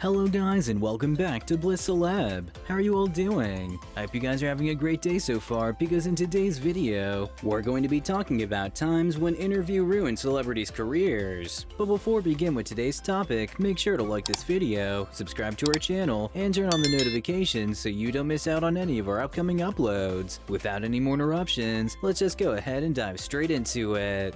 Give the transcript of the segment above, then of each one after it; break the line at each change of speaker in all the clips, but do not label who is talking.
Hello guys and welcome back to Bliss Celeb. How are you all doing? I hope you guys are having a great day so far because in today's video, we're going to be talking about times when interview ruined celebrities' careers. But before we begin with today's topic, make sure to like this video, subscribe to our channel, and turn on the notifications so you don't miss out on any of our upcoming uploads. Without any more interruptions, let's just go ahead and dive straight into it.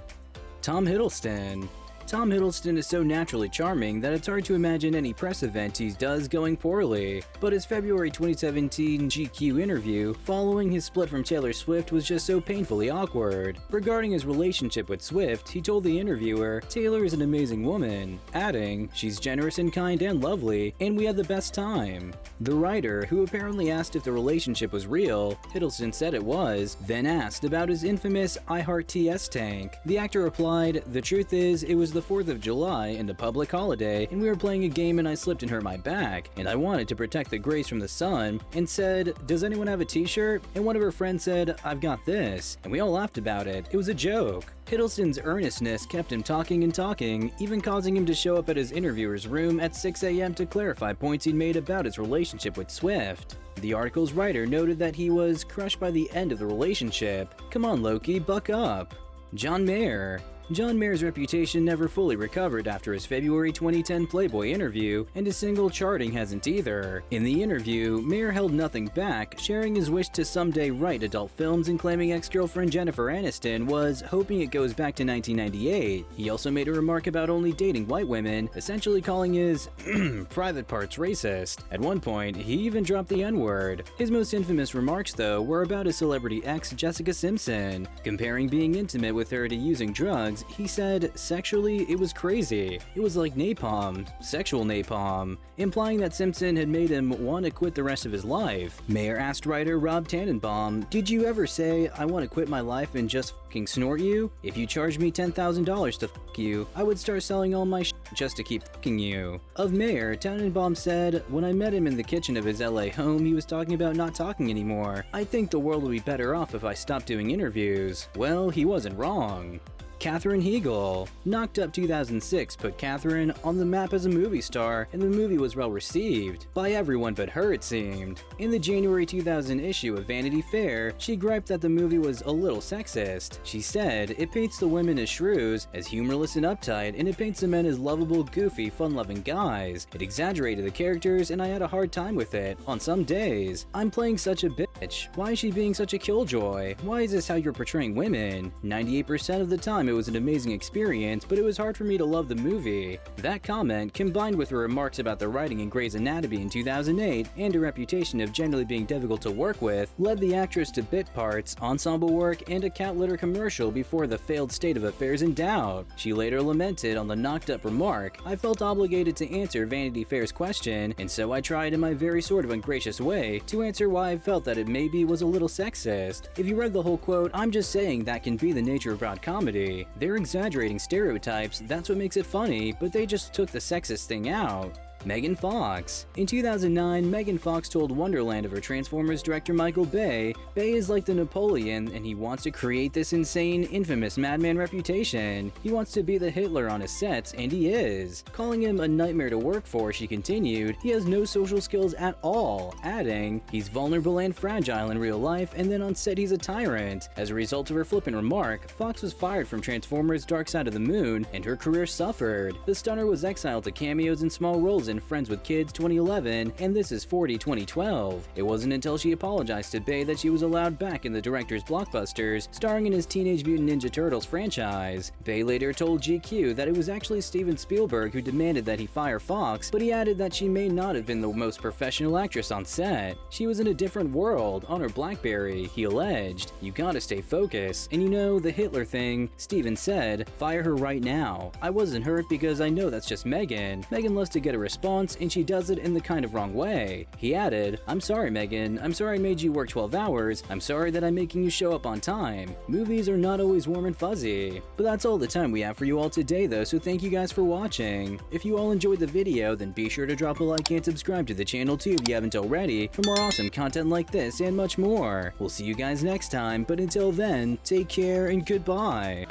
Tom Hiddleston. Tom Hiddleston is so naturally charming that it's hard to imagine any press event he does going poorly, but his February 2017 GQ interview following his split from Taylor Swift was just so painfully awkward. Regarding his relationship with Swift, he told the interviewer, "Taylor is an amazing woman," adding, "She's generous and kind and lovely, and we had the best time." The writer, who apparently asked if the relationship was real, Hiddleston said it was, then asked about his infamous I Heart TS tank. The actor replied, "The truth is, it was the 4th of July and a public holiday, and we were playing a game and I slipped and hurt my back, and I wanted to protect the grays from the sun, and said, 'Does anyone have a t-shirt?' And one of her friends said, 'I've got this,' and we all laughed about it. It was a joke." Hiddleston's earnestness kept him talking and talking, even causing him to show up at his interviewer's room at 6 a.m. to clarify points he'd made about his relationship with Swift. The article's writer noted that he was crushed by the end of the relationship. Come on, Loki, buck up. John Mayer. John Mayer's reputation never fully recovered after his February 2010 Playboy interview, and his single charting hasn't either. In the interview, Mayer held nothing back, sharing his wish to someday write adult films and claiming ex-girlfriend Jennifer Aniston was hoping it goes back to 1998. He also made a remark about only dating white women, essentially calling his private parts racist. At one point, he even dropped the N-word. His most infamous remarks, though, were about his celebrity ex Jessica Simpson. Comparing being intimate with her to using drugs, he said, "Sexually, it was crazy. It was like napalm, sexual napalm," implying that Simpson had made him want to quit the rest of his life. Mayer asked writer Rob Tannenbaum, "Did you ever say, 'I want to quit my life and just fucking snort you? If you charged me $10,000 to fuck you, I would start selling all my shit just to keep fucking you." Of Mayer, Tannenbaum said, "When I met him in the kitchen of his LA home, he was talking about not talking anymore. I think the world would be better off if I stopped doing interviews." Well, he wasn't wrong. Katherine Heigl. Knocked Up 2006 put Katherine on the map as a movie star, and the movie was well received. By everyone but her, it seemed. In the January 2000 issue of Vanity Fair, she griped that the movie was a little sexist. She said, "It paints the women as shrews, as humorless and uptight, and it paints the men as lovable, goofy, fun-loving guys. It exaggerated the characters, and I had a hard time with it. On some days, I'm playing such a bitch. Why is she being such a killjoy? Why is this how you're portraying women? 98% of the time, it was an amazing experience, but it was hard for me to love the movie." That comment, combined with her remarks about the writing in Grey's Anatomy in 2008 and her reputation of generally being difficult to work with, led the actress to bit parts, ensemble work, and a cat litter commercial before the failed state of affairs in doubt. She later lamented on the Knocked Up remark, "I felt obligated to answer Vanity Fair's question, and so I tried in my very sort of ungracious way to answer why I felt that it maybe was a little sexist." If you read the whole quote, I'm just saying that can be the nature of broad comedy. They're exaggerating stereotypes, that's what makes it funny, but they just took the sexist thing out. Megan Fox. In 2009, Megan Fox told Wonderland of her Transformers director Michael Bay, "Bay is like the Napoleon, and he wants to create this insane, infamous madman reputation. He wants to be the Hitler on his sets, and he is." Calling him a nightmare to work for, she continued, "He has no social skills at all," adding, "He's vulnerable and fragile in real life, and then on set he's a tyrant." As a result of her flippant remark, Fox was fired from Transformers Dark Side of the Moon, and her career suffered. The stunner was exiled to cameos and small roles in Friends with Kids 2011 and This Is 40 2012. It wasn't until she apologized to Bay that she was allowed back in the director's blockbusters, starring in his Teenage Mutant Ninja Turtles franchise. Bay later told GQ that it was actually Steven Spielberg who demanded that he fire Fox, but he added that she may not have been the most professional actress on set. She was in a different world, on her BlackBerry, he alleged. "You gotta stay focused, and you know, the Hitler thing," Steven said, "fire her right now. I wasn't hurt because I know that's just Megan. Megan loves to get a response, and she does it in the kind of wrong way." He added, "I'm sorry, Megan. I'm sorry I made you work 12 hours. I'm sorry that I'm making you show up on time. Movies are not always warm and fuzzy." But that's all the time we have for you all today, though, so thank you guys for watching. If you all enjoyed the video, then be sure to drop a like and subscribe to the channel too if you haven't already for more awesome content like this and much more. We'll see you guys next time, but until then, take care and goodbye.